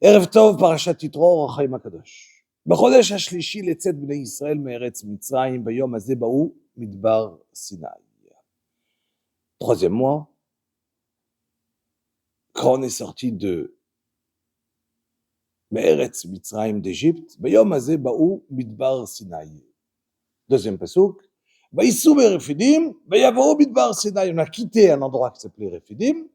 ערב טוב, פרשת יתרו, החיים הקדוש. בחודש השלישי לצאת בני ישראל מארץ מצרים, ביום הזה באו מדבר סיני. Troisième mois, quand on est sorti de מארץ מצרים d'Égypte, ביום הזה באו מדבר סיני. Deuxième pasuk, וייסעו ברפידים ויבואו מדבר סיני. On a quitté un endroit qui s'appelait Refidim.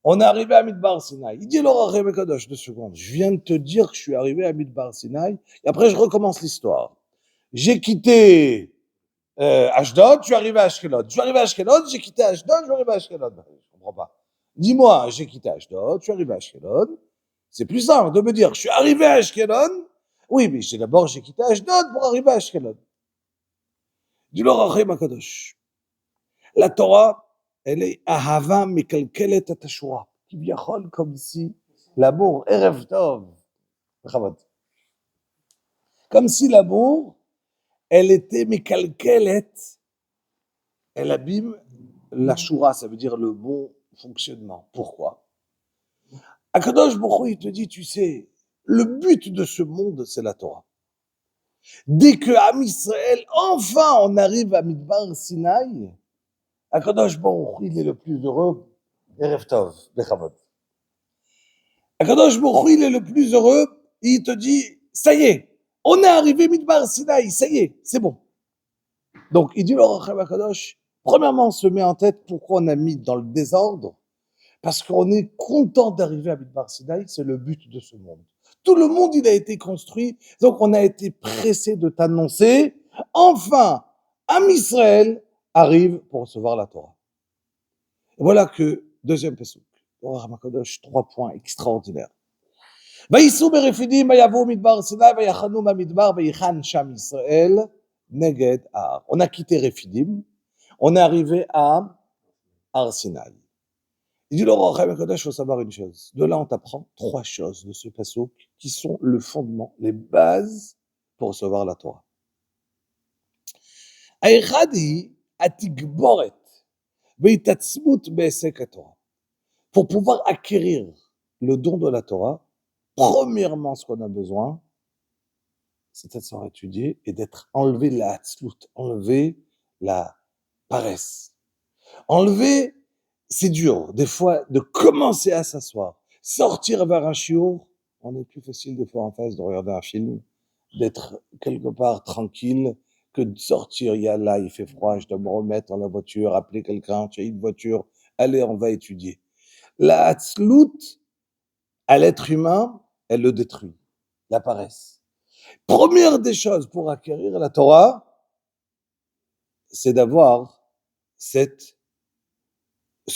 On est arrivé à Midbar Sinaï. Il dit alors à Kadosh, 2 secondes, je viens de te dire que je suis arrivé à Midbar Sinaï, et après je recommence l'histoire. J'ai quitté Ashdod, je suis arrivé à Ashkelon. Je suis arrivé à Ashkelon, j'ai quitté Ashdod, je suis arrivé à Ashkelon. Je comprends pas. Dis-moi, j'ai quitté Ashdod, je suis arrivé à Ashkelon. C'est plus simple de me dire, je suis arrivé à Ashkelon. Oui, mais d'abord j'ai quitté Ashdod pour arriver à Ashkelon. Dis-leur à Kadosh. La Torah, elle est ahava mikalkelet atashura. כביכול comme si l'amour, ערב טוב, בכבוד. Comme si l'amour, elle était mikalkelet, elle abîme la shura, ça veut dire le bon fonctionnement. Pourquoi? Akadosh Baruch Hu, il te dit, tu sais, le but de ce monde, c'est la Torah. Dès que Am Israël, enfin, on arrive à Midbar Sinaï, Akadosh Baruch Hu, il est le plus heureux, ערב טוב, בכבוד. Akadosh Baruch Hu, il est le plus heureux, et il te dit, ça y est, on est arrivé Midbar Sinaï, ça y est, c'est bon. Donc, il dit, Akadosh, premièrement, on se met en tête pourquoi on a mis dans le désordre, parce qu'on est content d'arriver à Midbar Sinaï, c'est le but de ce monde. Tout le monde, il a été construit, donc on a été pressé de t'annoncer, enfin, Am Israël arrive pour recevoir la Torah. Et voilà que, deuxième pasuk, Akadosh, 3 points extraordinaires. וייסעו ברפידים ויבואו מדבר סיני ויחנו במדבר ויחן שם ישראל נגד ההר. On a quitté Refidim, on est arrivé à Har Sinaï. Il dit le roi Chaim HaKadosh, il faut savoir une chose. De là, on t'apprend 3 choses de ce pasuk qui sont le fondement, les bases pour recevoir la Torah. האחד היא התגבורת והתעצמות בהישג התורה. Pour pouvoir acquérir le don de la Torah, premièrement, ce qu'on a besoin, c'est d'être savoir étudier et d'être enlevé la hatzlut, enlever la paresse. Enlever, c'est dur, des fois, de commencer à s'asseoir. Sortir vers un chiour, on est plus facile des fois en face de regarder un film, d'être quelque part tranquille, que de sortir, là, il fait froid, je dois me remettre dans la voiture, appeler quelqu'un, tu as une voiture, allez, on va étudier. La hatzlut, à l'être humain, elle le détruit, la paresse. Première des choses pour acquérir la Torah, c'est d'avoir ce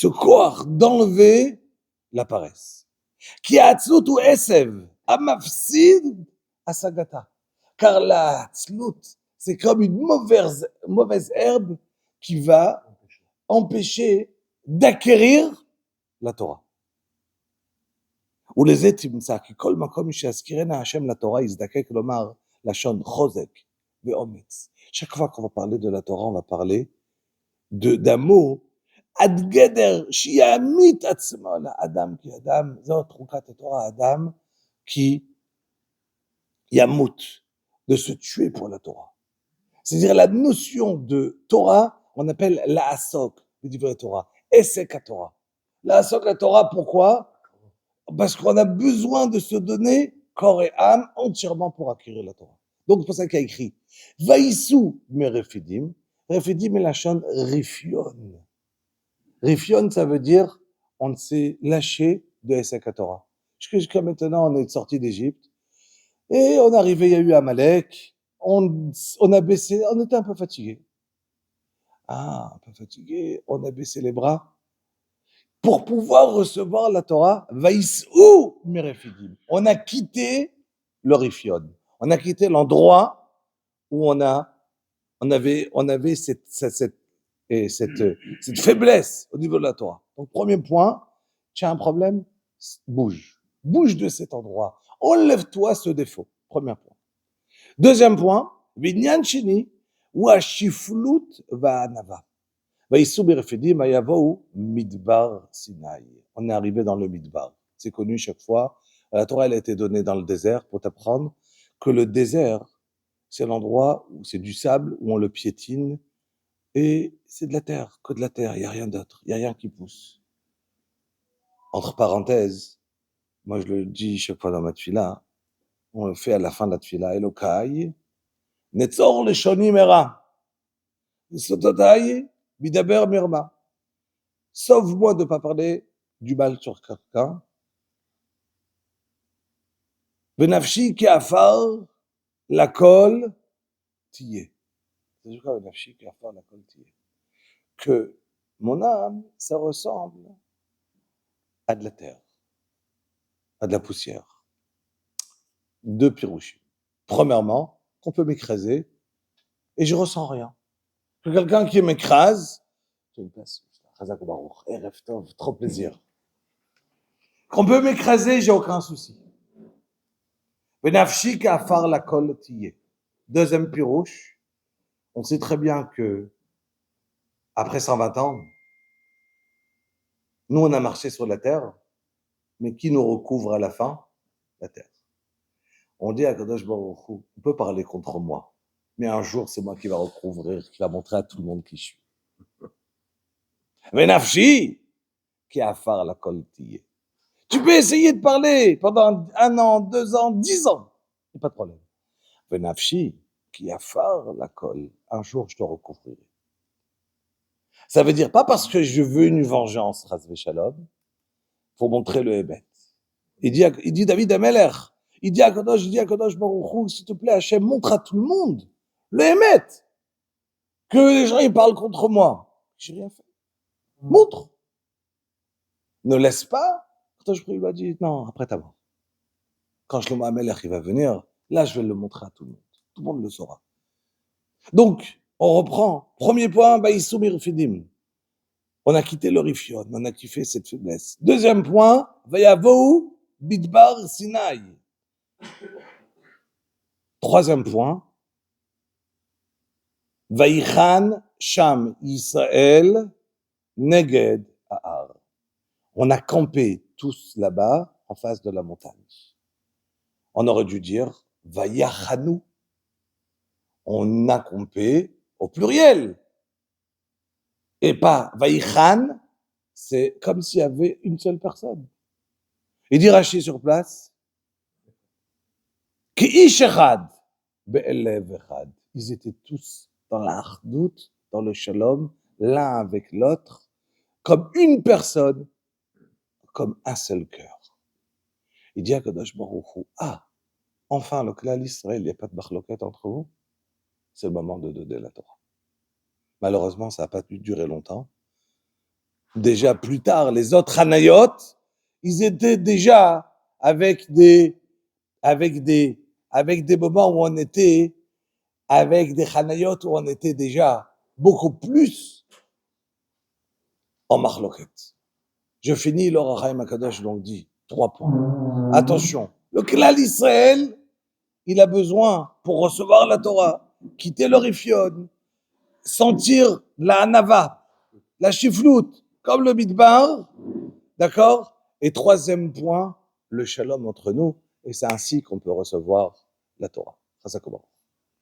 corps d'enlever la paresse. Ki ha'atzlut hu esev, hamafsid hasagata. Car la hatzlut, c'est comme une mauvaise herbe qui va empêcher d'acquérir la Torah. ולזה תמצא, כי כל מקום שיזכירנה השם לתורה יזדקק לומר לשון חוזק ואומץ. Chaque fois qu'on va parler de la Torah, on va parler d'un mot, עד גדר שיעמית עצמו לאדם כי אדם, זאת חוקת התורה, אדם qui ימות, de se tuer pour la Torah. C'est-à-dire la notion de Torah, on appelle l'asok, le livre de Torah, esek à Torah. L'asok la Torah, pourquoi? Parce qu'on a besoin de se donner corps et âme entièrement pour acquérir la Torah. Donc c'est pour ça qu'il y a écrit Vaïsou me refidim. Refidim est la chaîne rifion. Rifion, ça veut dire on s'est lâché de Esek Torah. Jusqu'à maintenant, on est sorti d'Égypte et on est arrivé, il y a eu Amalek, on a baissé, on était un peu fatigué. Un peu fatigué, on a baissé les bras. Pour pouvoir recevoir la Torah, vaïsou merefidim. On a quitté le rifion. On a quitté l'endroit où on avait cette faiblesse au niveau de la Torah. Donc, premier point, tu as un problème, bouge. Bouge de cet endroit. Enlève-toi ce défaut. Premier point. Deuxième point, vinyan sheni, wa shiflut va'anava. On est arrivé dans le Midbar. C'est connu chaque fois. La Torah, elle a été donnée dans le désert pour t'apprendre que le désert, c'est l'endroit où c'est du sable, où on le piétine, et c'est de la terre, que de la terre, il n'y a rien d'autre, il n'y a rien qui pousse. Entre parenthèses, moi je le dis chaque fois dans ma tfila, on le fait à la fin de la tfila, Elokai, Netzor le shoni mera, Sototai, bidaber mirma. Sauve-moi de ne pas parler du mal sur quelqu'un. Benafshi ki afar la kol tiyé. C'est quoi benafshi ki afar la kol tiyé? Que mon âme, ça ressemble à de la terre, à de la poussière. Deux pirouchis. Premièrement, qu'on peut m'écraser et je ressens rien. Que quelqu'un qui m'écrase, j'ai une place, Chazak Baruch, Erev Tov, trop plaisir. Qu'on peut m'écraser, j'ai aucun souci. Benafshi ka'afar la kol tiyé. Deuxième pirouche, on sait très bien que après 120 ans, nous on a marché sur la terre, mais qui nous recouvre à la fin? La terre. On dit à Kadosh Baruch Hu, on peut parler contre moi, mais un jour c'est moi qui va recouvrir, qui va montrer à tout le monde qui je suis. Benafshi ka'afar la kol tiyé. Tu peux essayer de parler pendant 1 an, 2 ans, 10 ans, pas de problème. Benafshi ka'afar la kol. Un jour je te recouvrirai. Ça veut dire pas parce que je veux une vengeance, Chas v'Shalom, pour montrer le Hémet. Il dit David Ameler, il dit à Kadosh Baruch Hu, s'il te plaît, Hachem, montre à tout le monde le Hémet, que les gens ils parlent contre moi. J'ai rien fait. Montre. Ne laisse pas. Kadosh Baruch Hu a dit, non, après ta mort. Quand Shlomo Ameler il va venir, là je vais le montrer à tout le monde. Tout le monde le saura. Donc, on reprend. Premier point, Baïsou Mirfidim. On a quitté l'Orifion, on a kiffé cette faiblesse. Deuxième point, Vayavou Bidbar Sinaï. Troisième point, Vaïchan Sham Israël Neged Ahar. On a campé tous là-bas, en face de la montagne. On aurait dû dire Vayachanou. On a campé au pluriel. Et pas Vaïchan, c'est comme s'il y avait une seule personne. Il dit Rashi sur place, Ki'ish echad be'elev echad. Ils étaient tous dans la hardout, dans le shalom, l'un avec l'autre, comme une personne, comme un seul cœur. Il dit à Kadosh Baruch Hu, enfin le klal Israël, il n'y a pas de bachloket entre vous, c'est le moment de donner la Torah. Malheureusement, ça n'a pas pu durer longtemps. Déjà plus tard, les autres Hanayot, ils étaient déjà avec des moments où on était, avec des Hanayot où on était déjà beaucoup plus en marloquet. Je finis, Laura Chaim Akadosh donc dit 3 points. Attention, le klal Israël, il a besoin, pour recevoir la Torah, quitter l'Orifion, sentir la Hanava, la chifloute, comme le Midbar, d'accord? Et troisième point, le shalom entre nous, et c'est ainsi qu'on peut recevoir la Torah. Ça commence.